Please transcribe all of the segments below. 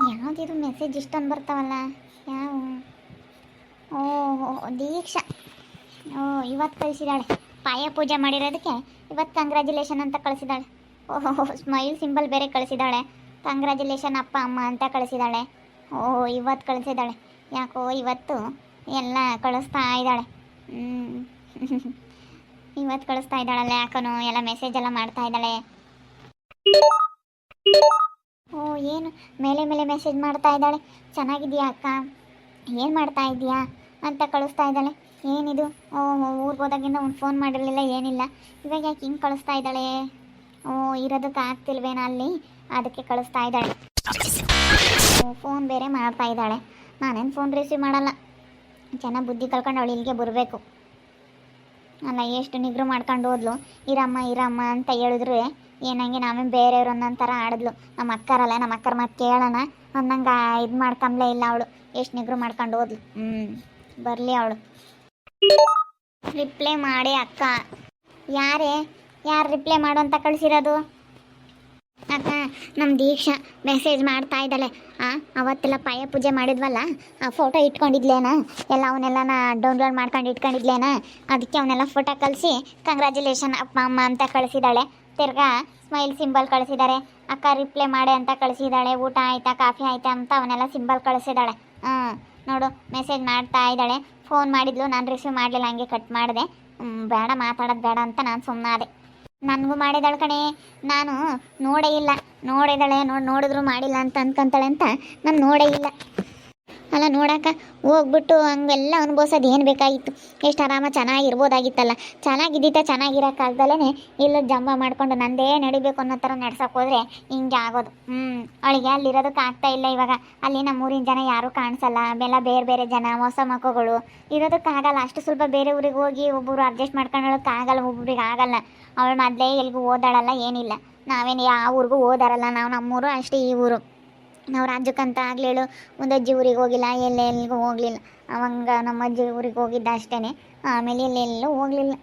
ಯಾವುದಿದು message ಇಷ್ಟೊಂದು ಬರ್ತಾವಲ್ಲ? ಯಾವ? ಓಹೋ, ದೀಕ್ಷಾ. ಓ, ಇವತ್ತು ಕಳಿಸಿದಾಳೆ. ಪಾಯ ಪೂಜೆ ಮಾಡಿರೋದಕ್ಕೆ ಇವತ್ತು ಕಂಗ್ರ್ಯಾಚುಲೇಷನ್ ಅಂತ ಕಳಿಸಿದಾಳೆ. ಓಹೋ, ಸ್ಮೈಲ್ ಸಿಂಬಲ್ ಬೇರೆ ಕಳಿಸಿದಾಳೆ. ಕಂಗ್ರ್ಯಾಚುಲೇಷನ್ ಅಪ್ಪ ಅಮ್ಮ ಅಂತ ಕಳಿಸಿದಾಳೆ. ಓ, ಇವತ್ತು ಕಳಿಸಿದಾಳೆ. ಯಾಕೋ ಇವತ್ತು ಎಲ್ಲ ಕಳಿಸ್ತಾ ಇದ್ದಾಳೆ. ಇವತ್ತು ಕಳಿಸ್ತಾ ಇದ್ದಾಳಲ್ಲ ಯಾಕನೋ, ಎಲ್ಲ ಮೆಸೇಜ್ ಎಲ್ಲ ಮಾಡ್ತಾ ಇದ್ದಾಳೆ. ಓ, ಏನು ಮೇಲೆ ಮೇಲೆ ಮೆಸೇಜ್ ಮಾಡ್ತಾ ಇದ್ದಾಳೆ. ಚೆನ್ನಾಗಿದೆಯಾ ಅಕ್ಕ, ಏನು ಮಾಡ್ತಾ ಇದೆಯಾ ಅಂತ ಕಳಿಸ್ತಾ ಇದ್ದಾಳೆ. ಏನಿದು? ಓಹ್, ಊರಿಗೆ ಹೋದಾಗಿಂದ ಒಂದು ಫೋನ್ ಮಾಡಿರಲಿಲ್ಲ, ಏನಿಲ್ಲ. ಇವಾಗ ಯಾಕೆ ಹಿಂಗೆ ಕಳಿಸ್ತಾ ಇದ್ದಾಳೆ? ಓ, ಇರೋದಕ್ಕೆ ಆಗ್ತಿಲ್ವೇನೋ ಅಲ್ಲಿ, ಅದಕ್ಕೆ ಕಳಿಸ್ತಾ ಇದ್ದಾಳೆ. ಫೋನ್ ಬೇರೆ ಮಾಡ್ತಾ ಇದ್ದಾಳೆ. ನಾನೇನು ಫೋನ್ ರಿಸೀವ್ ಮಾಡಲ್ಲ. ಚೆನ್ನಾಗಿ ಬುದ್ಧಿ ಕಳ್ಕೊಂಡು ಅವಳು ಇಲ್ಲಿಗೆ ಬರಬೇಕು ಅಲ್ಲ. ಎಷ್ಟು ನಿಗ್ರು ಮಾಡ್ಕೊಂಡು ಹೋದ್ಲು. ಇರಮ್ಮ ಇರಮ್ಮ ಅಂತ ಹೇಳಿದ್ರು ಏನಂಗೆ ನಾವೇನು ಬೇರೆಯವ್ರು ಅನ್ನೊಂಥರ ಆಡಿದ್ಲು. ನಮ್ಮ ಅಕ್ಕರಲ್ಲ, ನಮ್ಮ ಅಕ್ಕರ ಮಾತು ಕೇಳೋಣ ಅನ್ನಂಗೆ ಇದು ಮಾಡ್ಕೊಂಬ್ಲೇ ಇಲ್ಲ ಅವಳು. ಎಷ್ಟು ನಿಗ್ರು ಮಾಡ್ಕೊಂಡು ಹೋದ್ಲು. ಬರಲಿ ಅವಳು. ರಿಪ್ಲೈ ಮಾಡಿ ಅಕ್ಕ. ಯಾರು ರಿಪ್ಲೈ ಮಾಡು ಅಂತ ಕಳಿಸಿರೋದು? ಅಕ್ಕ, ನಮ್ಮ ದೀಕ್ಷಾ ಮೆಸೇಜ್ ಮಾಡ್ತಾ ಇದ್ದಾಳೆ. ಅವತ್ತೆಲ್ಲ ಪಾಯ ಪೂಜೆ ಮಾಡಿದ್ವಲ್ಲ, ಆ ಫೋಟೋ ಇಟ್ಕೊಂಡಿದ್ಲೇನಾ, ಎಲ್ಲ ಅವನ್ನೆಲ್ಲನ ಡೌನ್ಲೋಡ್ ಮಾಡ್ಕೊಂಡು ಇಟ್ಕೊಂಡಿದ್ಲೇನಾ, ಅದಕ್ಕೆ ಅವನ್ನೆಲ್ಲ ಫೋಟೋ ಕಳಿಸಿ ಕಂಗ್ರ್ಯಾಚುಲೇಷನ್ ಅಪ್ಪ ಅಮ್ಮ ಅಂತ ಕಳಿಸಿದ್ದಾಳೆ. ತಿರ್ಗಾ ಸ್ಮೈಲ್ ಸಿಂಬಲ್ ಕಳಿಸಿದ್ದಾರೆ. ಅಕ್ಕ ರಿಪ್ಲೈ ಮಾಡಿ ಅಂತ ಕಳಿಸಿದ್ದಾಳೆ. ಊಟ ಆಯಿತಾ, ಕಾಫಿ ಆಯಿತಾ ಅಂತ ಅವನ್ನೆಲ್ಲ ಸಿಂಬಲ್ ಕಳಿಸಿದ್ದಾಳೆ. ನೋಡು, ಮೆಸೇಜ್ ಮಾಡ್ತಾ ಇದ್ದಾಳೆ. ಫೋನ್ ಮಾಡಿದ್ಲು, ನಾನು ರಿಸೀವ್ ಮಾಡಲಿಲ್ಲ, ಹಂಗೆ ಕಟ್ ಮಾಡಿದೆ. ಬೇಡ, ಮಾತಾಡೋದು ಬೇಡ ಅಂತ ನಾನು ಸುಮ್ಮನಾದೆ. ನನಗೂ ಮಾಡಿದಾಳೆ ಕಣೆ, ನಾನು ನೋಡೇ ಇಲ್ಲ. ನೋಡಿದಾಳೆ, ನೋಡಿದ್ರು ಮಾಡಿಲ್ಲ ಅಂತ ಅನ್ಕೊಂತಾಳೆ ಅಂತ ನಾನು ನೋಡೇ ಇಲ್ಲ. ಅಲ್ಲ, ನೋಡಕ್ಕ ಹೋಗ್ಬಿಟ್ಟು ಹಂಗೆಲ್ಲ ಅನುಭವಿಸೋದು ಏನು ಬೇಕಾಗಿತ್ತು? ಎಷ್ಟು ಆರಾಮ ಚೆನ್ನಾಗಿರ್ಬೋದಾಗಿತ್ತಲ್ಲ. ಚೆನ್ನಾಗಿರೋಕ್ಕಾಗ್ದಲೇ ಇಲ್ಲ ಜಂಬ ಮಾಡಿಕೊಂಡು ನಂದೇ ನಡಿಬೇಕು ಅನ್ನೋ ಥರ ನಡ್ಸೋಕೆ ಹೋದರೆ ಹಿಂಗೆ ಆಗೋದು. ಅವಳಿಗೆ ಅಲ್ಲಿರೋದಕ್ಕೆ ಆಗ್ತಾ ಇಲ್ಲ ಇವಾಗ. ಅಲ್ಲಿ ನಮ್ಮೂರಿನ ಜನ ಯಾರೂ ಕಾಣಿಸಲ್ಲ. ಆಮೇಲೆ ಬೇರೆ ಬೇರೆ ಜನ, ಹೊಸ ಮಕ್ಕಳು ಇರೋದಕ್ಕಾಗಲ್ಲ. ಅಷ್ಟು ಸ್ವಲ್ಪ ಬೇರೆ ಊರಿಗೆ ಹೋಗಿ ಒಬ್ಬರು ಅಡ್ಜಸ್ಟ್ ಮಾಡ್ಕೊಳ್ಳೋಕ್ಕಾಗಲ್ಲ, ಒಬ್ಬೊಬ್ರಿಗೆ ಆಗಲ್ಲ. ಅವಳು ಮೊದಲೇ ಎಲ್ಲಿಗೂ ಓದಾಡಲ್ಲ, ಏನಿಲ್ಲ. ನಾವೇನು ಯಾವ ಊರಿಗೂ ಓದಾರಲ್ಲ. ನಾವು ನಮ್ಮೂರು ಅಷ್ಟೇ, ಈ ಊರು. ನಾವು ರಾಜ್ಯಕ್ಕಂತ ಆಗಲೇಳು ಒಂದು ಅಜ್ಜಿ ಊರಿಗೆ ಹೋಗಿಲ್ಲ, ಎಲ್ಲಿಗೂ ಹೋಗಲಿಲ್ಲ. ಅವಂಗ ನಮ್ಮ ಅಜ್ಜಿ ಊರಿಗೆ ಹೋಗಿದ್ದ ಅಷ್ಟೇ. ಆಮೇಲೆ ಎಲ್ಲೆಲ್ಲೂ ಹೋಗಲಿಲ್ಲ.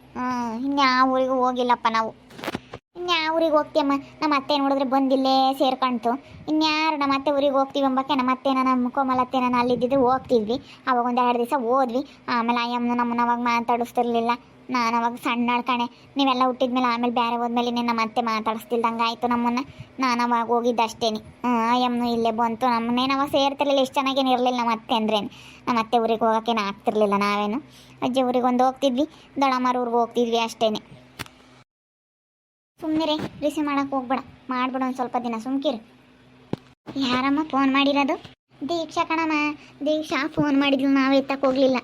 ಇನ್ಯಾವ ಊರಿಗೂ ಹೋಗಿಲ್ಲಪ್ಪ ನಾವು. ಇನ್ಯಾವ ಊರಿಗೆ ಹೋಗ್ತೀಯಮ್ಮ? ನಮ್ಮ ಅತ್ತೆ ನೋಡಿದ್ರೆ ಬಂದಿಲ್ಲೇ ಸೇರ್ಕೊಂತು. ಇನ್ಯಾರು ನಮ್ಮ ಅತ್ತೆ ಊರಿಗೆ ಹೋಗ್ತೀವಿ ಅಂಬಕ್ಕೆ ನಮ್ಮ ಅತ್ತೆನ, ನಮ್ಮ ಕೋಮಲತ್ತೆನ ಅಲ್ಲಿದ್ದಿದ್ದು ಹೋಗ್ತಿದ್ವಿ. ಅವಾಗ ಒಂದು 2 ದಿವಸ ಹೋದ್ವಿ. ಆಮೇಲೆ ಅಯ್ಯಮ್ಮನ ನಮ್ಮನ್ನ ಅವಾಗ ಮಾತಾಡಿಸ್ತಿರ್ಲಿಲ್ಲ. ನಾನು ಅವಾಗ ಸಣ್ಣ ಕಣೆ. ನೀವೆಲ್ಲ ಹುಟ್ಟಿದ್ಮೇಲೆ ಆಮೇಲೆ ಬೇರೆ ಹೋದ್ಮೇಲೆ ನಮ್ಮ ಅತ್ತೆ ಮಾತಾಡಿಸ್ತಿಲ್ದಂಗೆ ಆಯಿತು ನಮ್ಮನ್ನು. ನಾನು ಅವಾಗ ಹೋಗಿದ್ದೆ ಅಷ್ಟೇ. ಅಯ್ಯಮ್ಮನು ಇಲ್ಲೇ ಬಂತು. ನಮ್ಮನ್ನೇನು ಅವಾಗ ಸೇರ್ತಿರ್ಲಿಲ್ಲ. ಎಷ್ಟು ಚೆನ್ನಾಗೇನು ಇರಲಿಲ್ಲ ನಮ್ಮ ಅತ್ತೆ ಅಂದ್ರೇನು. ನಮ್ಮ ಅತ್ತೆ ಊರಿಗೆ ಹೋಗೋಕ್ಕೇನು ಆಗ್ತಿರ್ಲಿಲ್ಲ. ನಾವೇನು ಅಜ್ಜಿ ಊರಿಗೆ ಒಂದು ಹೋಗ್ತಿದ್ವಿ, ದೊಡ್ಡಮ್ಮರ ಊರಿಗೆ ಹೋಗ್ತಿದ್ವಿ ಅಷ್ಟೇ. ಸುಮ್ಮನೆ ರಿಸೀವ್ ಮಾಡೋಕೆ ಹೋಗ್ಬೇಡ, ಮಾಡ್ಬಿಡು ಒಂದು ಸ್ವಲ್ಪ ದಿನ ಸುಮ್ಕಿರು. ಯಾರಮ್ಮ ಫೋನ್ ಮಾಡಿರೋದು? ದೀಕ್ಷಾ ಕಣಮ್ಮ. ದೀಕ್ಷಾ ಫೋನ್ ಮಾಡಿದ್ಲು, ನಾವು ಎತ್ತಕ್ಕೆ ಹೋಗಲಿಲ್ಲ.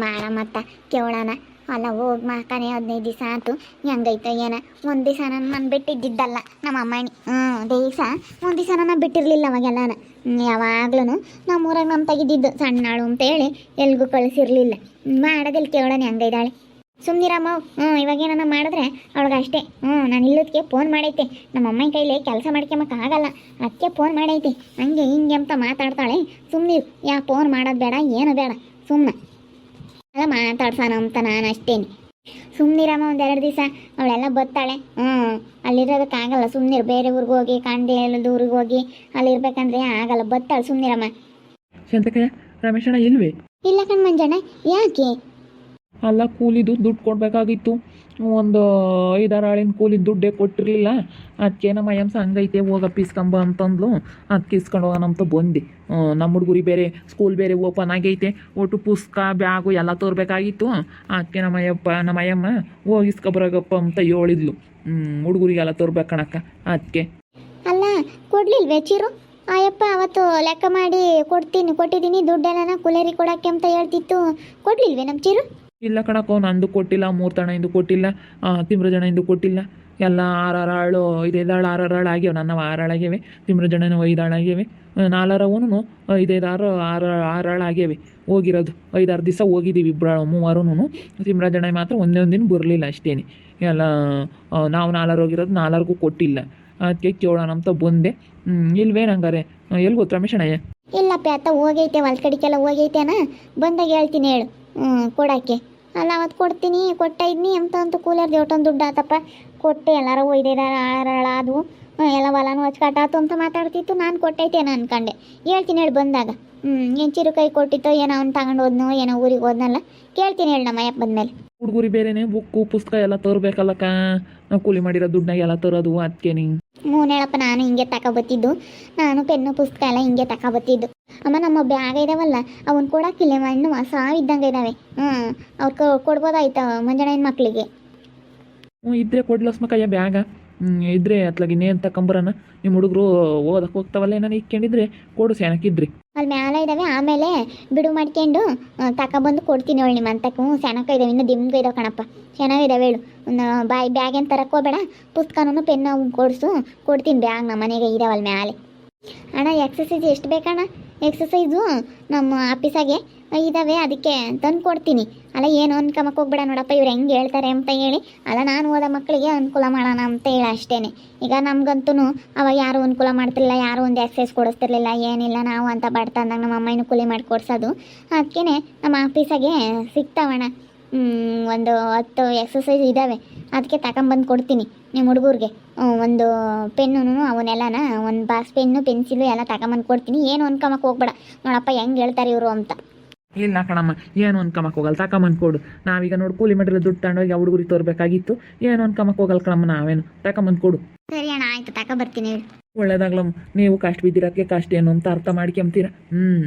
ಮಾಡಮ್ಮತ್ತ ಕೇಳೋಣ. ಅಲ್ಲ ಹೋಗಿ ಮಾತಾನೆ 15 ದಿವಸ ಆಯ್ತು. ಹೆಂಗೈತೆ ಏನ? ಒಂದು ದಿವಸ ನಾನು ಬಿಟ್ಟಿದ್ದಿದ್ದಲ್ಲ ನಮ್ಮ ಅಮ್ಮನಿ. ದಿವಸ ಒಂದು ದಿವಸ ನಾನು ಬಿಟ್ಟಿರಲಿಲ್ಲ ಅವಾಗೆಲ್ಲನ. ಯಾವಾಗ್ಲೂ ನಮ್ಮೂರಾಗ ನಮ್ಮ ತೆಗಿದ್ದಿದ್ದು ಸಣ್ಣಾಳು ಅಂತೇಳಿ ಎಲ್ಗೂ ಕಳಿಸಿರ್ಲಿಲ್ಲ. ಮಾಡೋದಿಲ್ಲ, ಕೇಳೋಣ ಹೆಂಗೈದಾಳೆ. ಸುಮ್ಮನಿರಮ್ಮ. ಇವಾಗೇನ ಮಾಡಿದ್ರೆ ಅವಳಿಗೆ ಅಷ್ಟೇ. ನಾನು ಇಲ್ಲದಕ್ಕೆ ಫೋನ್ ಮಾಡೈತೆ. ನಮ್ಮ ಅಮ್ಮನ ಕೈಲಿ ಕೆಲಸ ಮಾಡ್ಕೊಂಬಕ್ಕಾಗಲ್ಲ, ಅದಕ್ಕೆ ಫೋನ್ ಮಾಡೈತೆ. ಹಂಗೆ ಹಿಂಗೆ ಅಂತ ಮಾತಾಡ್ತಾಳೆ. ಸುಮ್ಮನಿರು, ಫೋನ್ ಮಾಡೋದು ಬೇಡ, ಏನು ಬೇಡ, ಸುಮ್ಮನೆ ಅಲ್ಲ ಮಾತಾಡ್ಸೋಣ ಅಂತ ನಾನು ಅಷ್ಟೇನೆ. ಸುಮ್ಮನಿರಮ್ಮ, ಒಂದು 2 ದಿವಸ ಅವಳೆಲ್ಲ ಬರ್ತಾಳೆ. ಅಲ್ಲಿರೋದಕ್ಕಾಗಲ್ಲ. ಸುಮ್ಮನಿರು, ಬೇರೆ ಊರಿಗೆ ಹೋಗಿ ಕಾಂಡೆ ಊರಿಗೆ ಹೋಗಿ ಅಲ್ಲಿರ್ಬೇಕಂದ್ರೆ ಆಗಲ್ಲ. ಬರ್ತಾಳೆ, ಸುಮ್ಮನಿರಮ್ಮ. ಶಾಂತಕಯ್ಯ, ರಮೇಶಣ್ಣ ಇಲ್ವೇ? ಇಲ್ಲ ಕಣ್ ಮಂಜಣ್ಣ. ಯಾಕೆ? ಅಲ್ಲ, ಕೂಲಿದು ದುಡ್ಡು ಕೊಡಬೇಕಾಗಿತ್ತು. ಒಂದು 5-6 ಆಳಿನ ಕೂಲಿದ ದುಡ್ಡೇ ಕೊಟ್ಟಿರಲಿಲ್ಲ. ಅದಕ್ಕೆ ನಮ್ಮ ಅಯ್ಯಮ್ಮ ಹಂಗೈತೆ, ಹೋಗಪ್ಪ ಇಸ್ಕೊಂಬ ಅಂತಂದ್ಲು. ಅದಕ್ಕೆ ಇಸ್ಕೊಂಡು ಹೋಗೋಣ ಅಂತ ಬಂದೆ. ನಮ್ಮ ಹುಡುಗರಿಗೆ ಬೇರೆ ಸ್ಕೂಲ್ ಬೇರೆ ಓಪನ್ ಆಗೈತೆ. ಒಟ್ಟು ಪುಸ್ತಕ ಬ್ಯಾಗು ಎಲ್ಲ ತೋರ್ಬೇಕಾಗಿತ್ತು. ಅದಕ್ಕೆ ನಮ್ಮ ಅಯ್ಯಮ್ಮ ಹೋಗಿ ಇಸ್ಕೊಬರಾಗಪ್ಪ ಅಂತ ಹೇಳಿದ್ಲು. ಹುಡುಗರಿಗೆಲ್ಲ ತೋರ್ಬೇಕು ಅದಕ್ಕೆ. ಅಲ್ಲ, ಕೊಡ್ಲಿಲ್ವೇ ಚಿರು? ಆಯಪ್ಪ ಅವತ್ತು ಲೆಕ್ಕ ಮಾಡಿ ಕೊಟ್ಟಿದ್ದೀನಿ ದುಡ್ಡೆಲ್ಲ ಕೂಲರಿ ಕೊಡೋಕ್ಕೆ ಅಂತ ಹೇಳ್ತಿತ್ತು. ಕೊಡ್ಲಿಲ್ವೇ ನಮ್ಮ ಚಿರು? ಇಲ್ಲ ಕಣಕ್ಕೋ, ನಂದು ಕೊಟ್ಟಿಲ್ಲ. 3 ತಣದಿಂದ ಕೊಟ್ಟಿಲ್ಲ, ತಿಮ್ರಜಣಿಂದು ಕೊಟ್ಟಿಲ್ಲ. ಎಲ್ಲ 6 ಆಳು 5 ಆಳು ಆಗ್ಯಾವ. ನನ್ನ 6 ಆಳಾಗ್ಯಾವೆ, ತಿಮ್ರಜಣನು 5 ಆಳಾಗ್ಯಾವೆ. 4 5 6 ಆಳು ಆಗ್ಯಾವೆ ಹೋಗಿರೋದು. 5-6 ದಿವಸ ಹೋಗಿದ್ದೀವಿ ಇಬ್ಬರು 3 ತಿಮ್ರಜಣ ಮಾತ್ರ ಒಂದೇ ದಿನ ಬರಲಿಲ್ಲ ಅಷ್ಟೇ. ಎಲ್ಲ ನಾವು 4 ಹೋಗಿರೋದು, 4ಗೂ ಕೊಟ್ಟಿಲ್ಲ. ಅದಕ್ಕೆ ಕೇಳೋಣ ಅಂತ ಬಂದೆ. ಇಲ್ವೇನು ಹಂಗಾರೆ? ಎಲ್ಲಿ ಗೊತ್ತು ರಮೇಶಣ್ಣಯ್ಯ? ಇಲ್ಲಪ್ಪ, ಅತ್ತ ಹೋಗೈತೆ, ಹೊಲ ಕಡಿಕೆಲ್ಲ ಹೋಗೈತೆನಾ, ಬಂದಾಗ ಹೇಳ್ತೀನಿ ಹೇಳು ಕೊಡೋಕ್ಕೆ. ಅಲ್ಲ, ಅವತ್ತು ಕೊಡ್ತೀನಿ ಕೊಟ್ಟ ಇದ್ನಿ ಅಂತ ಕೂಲರ್ದು ಒಟ್ಟೊಂದು ದುಡ್ಡು ಆತಪ್ಪ. ಕೊಟ್ಟೆ ಎಲ್ಲರೂ 5-6 ಆಳು ಆದವು. ಎಲ್ಲ ಹೊಲನೂ ಹಚ್ಕಾಟಾತು ಅಂತ ಮಾತಾಡ್ತಿತ್ತು. ನಾನು ಕೊಟ್ಟೈತೇನೋ ಅನ್ಕೊಂಡೆ. ಹೇಳ್ತೀನಿ ಹೇಳಿ ಬಂದಾಗ. ಏನು ಚಿರು ಕೈ ಕೊಟ್ಟಿತ್ತೋ ಏನೋ ಅವ್ನು ತಗೊಂಡು ಹೋದ್ನೋ ಏನೋ ಊರಿಗೆ ಹೋದ್ನಲ್ಲ. ಕೇಳ್ತೀನಿ ಹೇಳಿ ನಮ್ಮ ಅಯ್ಯಪ್ಪ ಬಂದಮೇಲೆ. ಹುಡುಗರಿ ಬೇರೆನೆ ಬುಕ್ಕು ಪುಸ್ತಕ ಎಲ್ಲ ತರಬೇಕಲ್ಲಕ್ಕ. ನಾವು ಕೂಲಿ ಮಾಡಿರೋ ದುಡ್ಡಾಗ ಎಲ್ಲ ತರೋದು ಅದಕ್ಕೆ ನೀ ಹೇಳಪ್ಪ, ನಾನು ಹಿಂಗೆ ತಗೊಬತ್ತಿದ್ದು. ನಾನು ಪೆನ್ನು ಪುಸ್ತಕ ಎಲ್ಲ ಹಿಂಗೆ ತಗೊಬತ್ತಿದ್ದು. ಅಮ್ಮ ನಮ್ಮ ಬ್ಯಾಗ್ ಇದಾವಲ್ಲ ಅವನ್ನ ಕೊಡೋಕ್ಕಿಲ್ಲ, ಇನ್ನು ಹೊಸ ಇದ್ದಂಗೆ ಇದ್ದಾವೆ. ಅವ್ರು ಕೊಡ್ಬೋದಾಯ್ತು ಮಂಜಣ್ಣನ ಮಕ್ಕಳಿಗೆ. ಇದ್ರೆ ಕೊಡ್ಲಸ್ಮಕ್ಕಯ್ಯ ಬ್ಯಾಗ. ಇದ್ರೆ ಅತ್ಲಾಗ ಇನ್ನೇನು ತಗೊಂಬರೋಣ. ನಿಮ್ಮ ಹುಡುಗರು ಓದಕ್ಕೆ ಹೋಗ್ತಾವಲ್ಲ ಏನಾರು ಇಕ್ಕೊಂಡಿದ್ರೆ ಕೊಡು ಸ್ಯಾನಕ್ಕಿದ್ರಿ. ಅಲ್ಲಿ ಮ್ಯಾಲೆ ಇದ್ದಾವೆ, ಆಮೇಲೆ ಬಿಡು ಮಾಡ್ಕೊಂಡು ತಗೊಬಂದು ಕೊಡ್ತೀನಿ ಹೇಳಿ ನಿಮ್ಮ ಅಂತಕ್ಕೂ. ಸೆನಕ ಇದ್ದಾವೆ, ಇನ್ನೂ ದಿಮ್ಗೆ ಇದಾವೆ ಕಣಪ್ಪ, ಚೆನ್ನಾಗಿದ್ದಾವೆ ಹೇಳು. ಬ್ಯಾಗ್ ಏನು ತರಕೋಬೇಡ, ಪುಸ್ತಕನೂ ಪೆನ್ನು ಕೊಡ್ತೀನಿ. ಬ್ಯಾಗ್ ನಮ್ಮ ಮನೆಗೆ ಇದಾವಲ್ಲ ಮ್ಯಾಲೆ. ಅಣ್ಣ ಎಕ್ಸಸೈಜ್ ಎಷ್ಟು ಬೇಕಣ್ಣ? ಎಕ್ಸಸೈಸು ನಮ್ಮ ಆಫೀಸಾಗೆ ಇದ್ದಾವೆ, ಅದಕ್ಕೆ ತಂದು ಕೊಡ್ತೀನಿ. ಅಲ್ಲ ಏನು ಅನ್ಕೊಂಬಕ್ಕೆ ಹೋಗ್ಬೇಡ ನೋಡಪ್ಪ, ಇವ್ರು ಹೆಂಗೆ ಹೇಳ್ತಾರೆ ಅಂತ ಹೇಳಿ. ಅಲ್ಲ ನಾನು ಓದೋ ಮಕ್ಕಳಿಗೆ ಅನುಕೂಲ ಮಾಡೋಣ ಅಂತ ಹೇಳಿ ಅಷ್ಟೇ. ಈಗ ನಮ್ಗಂತೂ ಅವಾಗ ಯಾರೂ ಅನುಕೂಲ ಮಾಡ್ತಿರ್ಲಿಲ್ಲ, ಯಾರೂ ಒಂದು ಎಕ್ಸಸೈಸ್ ಕೊಡಿಸ್ತಿರ್ಲಿಲ್ಲ, ಏನಿಲ್ಲ. ನಾವು ಅಂತ ಬಡ್ತಂದಾಗ ನಮ್ಮ ಅಮ್ಮನೂ ಕೂಲಿ ಮಾಡಿ ಕೊಡ್ಸೋದು. ಅದಕ್ಕೆ ನಮ್ಮ ಆಫೀಸಾಗೆ ಸಿಗ್ತಾವಣ್ಣ ಒಂದು 10 ಎಕ್ಸಸೈಸ್ ಇದ್ದಾವೆ. ಅದಕ್ಕೆ ತಗೊಂಬಂದು ಕೊಡ್ತೀನಿ ನಿಮ್ಮ ಹುಡುಗರಿಗೆ. ಒಂದು ಪೆನ್ನು ಅವನ್ನೆಲ್ಲನ ಒಂದು ಬಾಕ್ಸ್ ಪೆನ್ನು ಪೆನ್ಸಿಲು ಎಲ್ಲ ತಗೊಂಬಂದು ಕೊಡ್ತೀನಿ. ಏನು ಅನ್ಕೊಂಬಕ್ಕೆ ಹೋಗ್ಬೇಡ ನೋಡಪ್ಪ ಹೆಂಗೆ ಹೇಳ್ತಾರೆ ಇವರು ಅಂತ. ಇಲ್ಲ ಕಣಮ್ಮ, ಏನು ಅನ್ಕೊಂಬಕ್ಕೆ ಹೋಗಲ್ಲ, ತಗೊಂಬಂದು ಕೊಡು. ನಾವೀಗ ನೋಡಿ ಕೂಲಿ ಮಾಡಿರೋ ದುಡ್ಡು ತಗೊಂಡೋಗಿ ಆ ಹುಡುಗರಿಗೆ ತೋರ್ಬೇಕಾಗಿತ್ತು. ಏನು ಅನ್ಕೊಂಬಕ್ಕೆ ಹೋಗಲ್ಲ ಕಣಮ್ಮ, ನಾವೇನು ತಗೊಂಬಂದು ಕೊಡು. ಸರಿ ಅಣ್ಣ, ಆಯಿತು ತಗೊಂಬರ್ತೀನಿ. ಒಳ್ಳೇದಾಗ್ಲಮ್ಮ, ನೀವು ಕಷ್ಟ ಬಿದ್ದಿರೋಕ್ಕೆ ಕಷ್ಟ ಏನು ಅಂತ ಅರ್ಥ ಮಾಡ್ಕೊಂತೀರ.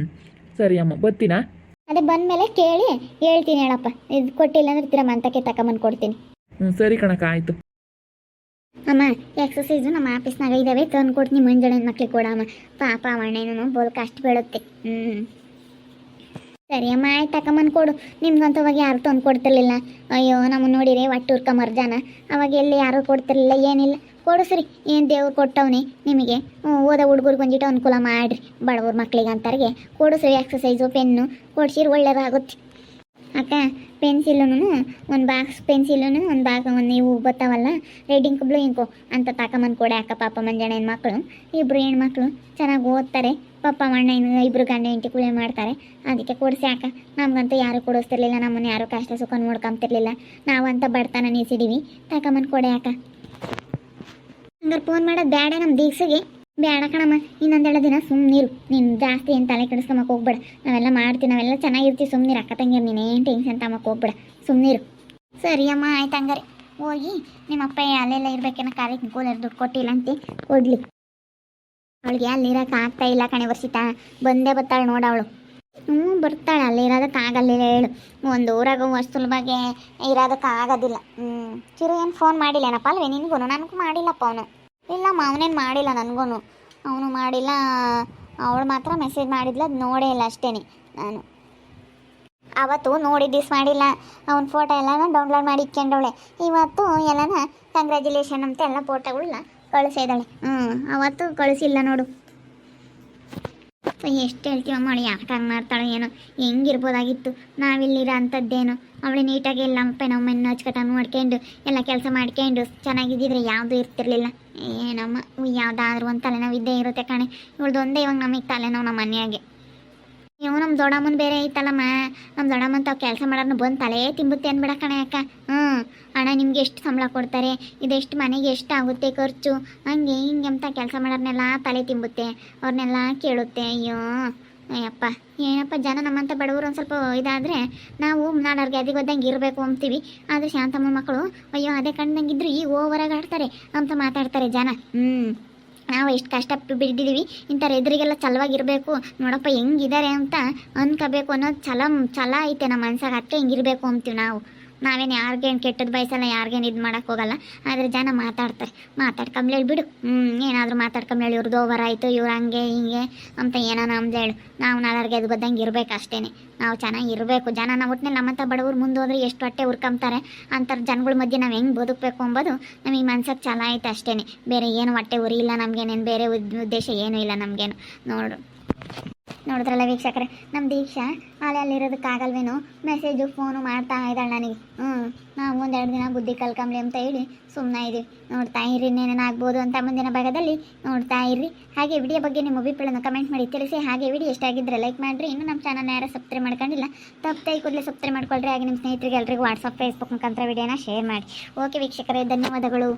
ಸರಿ ಅಮ್ಮ, ಬರ್ತೀನಾ? ಅದೇ ಬಂದಮೇಲೆ ಕೇಳಿ ಹೇಳ್ತೀನಿ ಹೇಳಪ್ಪ. ಇದು ಕೊಟ್ಟಿಲ್ಲ ಅಂದ್ರೆ ತಿರಮ್ಮ ಅಂತಕ್ಕೆ ತಗೊಂಬಂದು ಕೊಡ್ತೀನಿ. ಸರಿ ಕಣಕ್ಕ, ಆಯಿತು. ಅಮ್ಮ ಎಕ್ಸಸೈಸು ನಮ್ಮ ಆಫೀಸ್ನಾಗ ಇದ್ದಾವೆ, ತಂದು ಕೊಡ್ತೀನಿ ಮಂಜಣ್ಣನ ಮಕ್ಳಿಗೆ ಕೊಡಮ್ಮ. ಪಾಪ ಅವಣ್ಣೇನು ಬೋಲ್ ಕಷ್ಟ ಬೀಳುತ್ತೆ. ಸರಿ ಅಮ್ಮ, ಆಯ್ತು ತಗೊಂಬಂದು ಕೊಡು. ನಿಮ್ಗಂತವಾಗ ಯಾರು ತಂದು ಕೊಡ್ತಿರ್ಲಿಲ್ಲ. ಅಯ್ಯೋ ನಮ್ಮ ನೋಡಿರಿ ಒಟ್ಟು ಉರ್ಕೊಂಬರ್ಜಾನ. ಅವಾಗ ಎಲ್ಲಿ ಯಾರೂ ಕೊಡ್ತಿರ್ಲಿಲ್ಲ, ಏನಿಲ್ಲ. ಕೊಡು ಸರಿ, ಏನು ದೇವ್ರು ಕೊಟ್ಟವನಿ ನಿಮಗೆ. ಓದೋ ಹುಡುಗರಿಗೆ ಒಂದಿಟ್ಟು ಅನುಕೂಲ ಮಾಡಿರಿ, ಬಡವ್ರ ಮಕ್ಳಿಗೆ ಅಂತಾರಿಗೆ ಕೊಡು ಸರಿ. ಎಕ್ಸಸೈಸು ಪೆನ್ನು ಕೊಡ್ಸಿರಿ, ಒಳ್ಳೇದಾಗುತ್ತೆ. ಅಕ್ಕ ಪೆನ್ಸಿಲ್ಲೂ ಒಂದು ಬಾಕ್ಸ್ ಪೆನ್ಸಿಲ್ಲೂ ಒಂದು ಬಾಕ್ಸ್ ಒಂದು ಇವು ಬರ್ತಾವಲ್ಲ ರೆಡ್ ಇಂಕು ಬ್ಲೂ ಇಂಕು ಅಂತ ತಗೊಂಬಂದು ಕೊಡೆ ಅಕ್ಕ. ಪಾಪ ಮಂಜಣ್ಣ ಹೆಣ್ಮಕ್ಳು ಇಬ್ಬರು ಹೆಣ್ಮಕ್ಳು ಚೆನ್ನಾಗಿ ಓದ್ತಾರೆ. ಪಪ್ಪ ಅಣ್ಣ ಇಬ್ಬರು ಗಂಡ ಹೆಂಡತಿ ಕೂಲಿ ಮಾಡ್ತಾರೆ. ಅದಕ್ಕೆ ಕೊಡಿಸಿ ಅಕ್ಕ. ನಮ್ಗಂತೂ ಯಾರು ಕೊಡಿಸ್ತಿರ್ಲಿಲ್ಲ, ನಮ್ಮನ್ನು ಯಾರು ಕಷ್ಟ ಸುಖ ನೋಡ್ಕೊಂತಿರ್ಲಿಲ್ಲ. ನಾವಂತ ಬಡತನ ನಿಲ್ಸಿದ್ದೀವಿ, ತಗೊಂಬಂದು ಕೊಡೆ ಅಕ್ಕ. ಹಂಗಾರೆ ಫೋನ್ ಮಾಡೋದು ಬೇಡ ನಮ್ಮ ದೀಕ್ಷೆಗೆ. ಬೇಡ ಕಣಮ್ಮ, ಇನ್ನೊಂದೆರಡು ದಿನ ಸುಮ್ಮನಿರು. ನೀನು ಜಾಸ್ತಿ ಏನು ತಲೆ ಕೆಡಿಸ್ಕೊಂಬಕ್ಕೆ ಹೋಗ್ಬೇಡ. ನಾವೆಲ್ಲ ಮಾಡ್ತೀವಿ, ನಾವೆಲ್ಲ ಚೆನ್ನಾಗಿರ್ತೀವಿ. ಸುಮ್ಮನಿರು ಅಕ್ಕ ತಂಗಿರು, ನೀನೇನು ಟೆನ್ಷನ್ ತಗೊಂಬಕ್ಕೆ ಹೋಗ್ಬೇಡ, ಸುಮ್ಮನಿರು. ಸರಿ ಅಮ್ಮ, ಆಯ್ತು. ಹಂಗಾರೆ ಹೋಗಿ ನಿಮ್ಮಪ್ಪ ಅಲ್ಲೆಲ್ಲ ಇರ್ಬೇಕೇನೋ ಕಾರ್ಯಕ್ಕೆ ಕೂಲರ್ ದುಡ್ಡು ಕೊಟ್ಟಿಲ್ಲ ಅಂತ ಕೊಡ್ಲಿ. ಅವಳಿಗೆ ಅಲ್ಲಿರೋಕೆ ಆಗ್ತಾ ಇಲ್ಲ ಕಣೆ ವರ್ಷಿತಾ. ಬಂದೇ ಬರ್ತಾಳೆ ನೋಡ ಅವಳು. ಬರ್ತಾಳೆ, ಅಲ್ಲಿರೋದಕ್ಕೆ ಆಗಲಿಲ್ಲ ಹೇಳು. ಒಂದು ಊರಾಗ ಅಷ್ಟು ಸುಲಭಾಗೆ ಇರೋದಕ್ಕೆ ಆಗೋದಿಲ್ಲ. ಚಿರು ಏನು ಫೋನ್ ಮಾಡಿಲ್ಲೇನಪ್ಪ ಅಲ್ವೇ ನಿನಗೂ? ನನಗೂ ಮಾಡಿಲ್ಲಪ್ಪ ಅವನು. ಇಲ್ಲಮ್ಮ, ಅವನೇನು ಮಾಡಿಲ್ಲ ನನಗೂ. ಅವನು ಮಾಡಿಲ್ಲ, ಅವಳು ಮಾತ್ರ ಮೆಸೇಜ್ ಮಾಡಿದ್ಲು, ಅದು ನೋಡೇ ಇಲ್ಲ ಅಷ್ಟೇ. ನಾನು ಅವತ್ತು ನೋಡಿ ದಿಸ್ ಮಾಡಿಲ್ಲ. ಅವನ ಫೋಟೋ ಎಲ್ಲನ ಡೌನ್ಲೋಡ್ ಮಾಡಿ ಇಕ್ಕೊಂಡವಳೆ. ಇವತ್ತು ಎಲ್ಲನ ಕಂಗ್ರ್ಯಾಚುಲೇಷನ್ ಅಂತ ಎಲ್ಲ ಫೋಟೋಗಳನ್ನ ಕಳಿಸಿದ್ದಾಳೆ. ಅವತ್ತು ಕಳಿಸಿಲ್ಲ ನೋಡು. ಎಷ್ಟು ಹೇಳ್ತೀವಮ್ಮ, ಅವಳು ಯಾಕೆ ಹಂಗೆ ಮಾಡ್ತಾಳೆ ಏನೋ. ಹೆಂಗಿರ್ಬೋದಾಗಿತ್ತು ನಾವಿಲ್ಲಿರೋ ಅಂಥದ್ದೇನೋ. ಅವಳು ನೀಟಾಗಿ ಎಲ್ಲ ನಮ್ಮ ಮಣ್ಣು ಹಚ್ಕಟ ಮಾಡ್ಕೊಂಡು ಎಲ್ಲ ಕೆಲಸ ಮಾಡ್ಕೊಂಡು ಚೆನ್ನಾಗಿದ್ದಿದ್ರೆ ಯಾವುದೂ ಇರ್ತಿರ್ಲಿಲ್ಲ. ಏನಮ್ಮ, ಯಾವುದಾದ್ರೂ ಒಂದು ತಲೆನೋವು ಇದ್ದೇ ಇರುತ್ತೆ ಕಣೆ. ಇವಳ್ದು ಒಂದೇ ಇವಾಗ ನಮಗೆ ತಲೆನೋವು ನಮ್ಮ ಮನೆಯಾಗೆ. ಇವು ನಮ್ಮ ದೊಡ್ಡಮ್ಮನ ಬೇರೆ ಐತಲ್ಲಮ್ಮ, ನಮ್ಮ ದೊಡ್ಡಮ್ಮನ ತಾವು ಕೆಲಸ ಮಾಡೋದನ್ನ ಬಂದು ತಲೆ ತಿಂಬುತ್ತೆ ಅಂದ್ಬಿಡ ಕಣೆ ಅಕ್ಕ. ಅಣ್ಣ ನಿಮ್ಗೆ ಎಷ್ಟು ಸಂಬಳ ಕೊಡ್ತಾರೆ, ಇದೆಷ್ಟು ಮನೆಗೆ ಎಷ್ಟು ಆಗುತ್ತೆ ಖರ್ಚು, ಹಂಗೆ ಹಿಂಗೆ ಅಂತ ಕೆಲಸ ಮಾಡೋರ್ನೆಲ್ಲ ತಲೆ ತಿಂಬುತ್ತೆ, ಅವ್ರನ್ನೆಲ್ಲ ಕೇಳುತ್ತೆ. ಅಯ್ಯೋ ಅಯ್ಯಪ್ಪ, ಏನಪ್ಪ ಜನ ನಮ್ಮಂಥ ಬಡವರು ಒಂದು ಸ್ವಲ್ಪ ಇದಾದರೆ ನಾವು ನಾಡೋರ್ಗೆ ಅದಿಗೆ ಹೋದಂಗೆ ಇರಬೇಕು ಅಂತೀವಿ. ಆದರೆ ಶಾಂತಮ್ಮ ಮಕ್ಕಳು ಅಯ್ಯೋ ಅದೇ ಕಣ್ಣಂಗಿದ್ರು ಈಗ ಓವರಾಗಿ ಆಡ್ತಾರೆ ಅಂತ ಮಾತಾಡ್ತಾರೆ ಜನ. ನಾವು ಎಷ್ಟು ಕಷ್ಟ ಬಿಟ್ಟಿದ್ದೀವಿ, ಇಂಥವ್ರ ಎದುರಿಗೆಲ್ಲ ಛಲವಾಗಿರಬೇಕು ನೋಡಪ್ಪ ಹೆಂಗಿದ್ದಾರೆ ಅಂತ ಅನ್ಕೋಬೇಕು ಅನ್ನೋದು ಛಲ ಐತೆ ನಮ್ಮ ಮನ್ಸಾಗ. ಅದಕ್ಕೆ ಹಿಂಗಿರಬೇಕು ಅಂತೀವಿ ನಾವು. ನಾವೇನು ಯಾರಿಗೇನು ಕೆಟ್ಟದ್ದು ಬಯಸಲ್ಲ, ಯಾರಿಗೇನು ಇದು ಮಾಡೋಕ್ಕೆ ಹೋಗಲ್ಲ. ಆದರೆ ಜನ ಮಾತಾಡ್ತಾರೆ, ಮಾತಾಡ್ಕೊಂಬ್ಲೇಳಿ ಬಿಡು. ಏನಾದರೂ ಮಾತಾಡ್ಕೊಂಬ್ಲೇಳಿ ಇವ್ರದ್ದು ಓವರ್ ಆಯಿತು, ಇವ್ರು ಹಂಗೆ ಹಿಂಗೆ ಅಂತ ಏನೋ ನಮ್ದು ಹೇಳು. ನಾವು ನಾಲ್ವರಿಗೆ ಅದು ಬದ್ದಂಗೆ ಇರಬೇಕು ಅಷ್ಟೇ. ನಾವು ಚೆನ್ನಾಗಿರಬೇಕು. ಜನ ನಾವು ಒಟ್ಟಿನಲ್ಲಿ ನಮ್ಮಂಥ ಬಡವ್ರು ಮುಂದೆ ಹೋದ್ರೆ ಎಷ್ಟು ಹೊಟ್ಟೆ ಹುರ್ಕೊಂತಾರೆ. ಅಂಥವ್ರ ಜನಗಳ ಮಧ್ಯೆ ನಾವು ಹೆಂಗೆ ಬದುಕಬೇಕು ಅಂಬೋದು ನಮಗೆ ಮನ್ಸಕ್ಕೆ ಛಲ ಐತೆ ಅಷ್ಟೇ. ಬೇರೆ ಏನು ಹೊಟ್ಟೆ ಉರಿ ಇಲ್ಲ ನಮಗೇನೇನು, ಬೇರೆ ಉದ್ದೇಶ ಏನೂ ಇಲ್ಲ ನಮಗೇನು. ನೋಡಿದ್ರಲ್ಲ ವೀಕ್ಷಕರೇ, ನಮ್ಮ ದೀಕ್ಷಾ ಅಲ್ಲಿರೋದಕ್ಕಾಗಲ್ವೇನೋ ಮೆಸೇಜು ಫೋನು ಮಾಡ್ತಾ ಇದ್ದಾಳೆ ನನಗೆ. ನಾವು ಒಂದೆರಡು ದಿನ ಬುದ್ಧಿ ಕಲ್ಕಂಬ್ಲಿ ಅಂತ ಹೇಳಿ ಸುಮ್ಮನೆ ಇದ್ದೀವಿ. ನೋಡ್ತಾ ಇರ್ರಿ, ಇನ್ನೇನೇನಾಗ್ಬೋದು ಅಂತ ಮುಂದಿನ ಭಾಗದಲ್ಲಿ ನೋಡ್ತಾ ಇರ್ರಿ. ಹಾಗೆ ವಿಡಿಯೋ ಬಗ್ಗೆ ನಿಮ್ಮ ಅಭಿಪ್ರಾಯನ ಕಮೆಂಟ್ ಮಾಡಿ ತಿಳಿಸಿ. ಹಾಗೆ ವಿಡಿಯೋ ಇಷ್ಟ ಆಗಿದ್ದರೆ ಲೈಕ್ ಮಾಡಿರಿ. ಇನ್ನೂ ನಮ್ಮ ಚಾನಲ್ನ ಯಾರು ಸಬ್ಸ್ಕ್ರೈಬ್ ಮಾಡ್ಕೊಂಡಿಲ್ಲ, ತಪ್ಪದೆ ಕೂಡಲೇ ಸಬ್ಸ್ಕ್ರೈಬ್ ಮಾಡ್ಕೊಳ್ರಿ. ಹಾಗೆ ನಿಮ್ಮ ಸ್ನೇಹಿತರಿಗೆ ಎಲ್ರಿಗೂ ವಾಟ್ಸಪ್ ಫೇಸ್ಬುಕ್ ಮುಖಾಂತರ ವಿಡಿಯೋನ ಶೇರ್ ಮಾಡಿ. ಓಕೆ ವೀಕ್ಷಕರೇ, ಧನ್ಯವಾದಗಳು.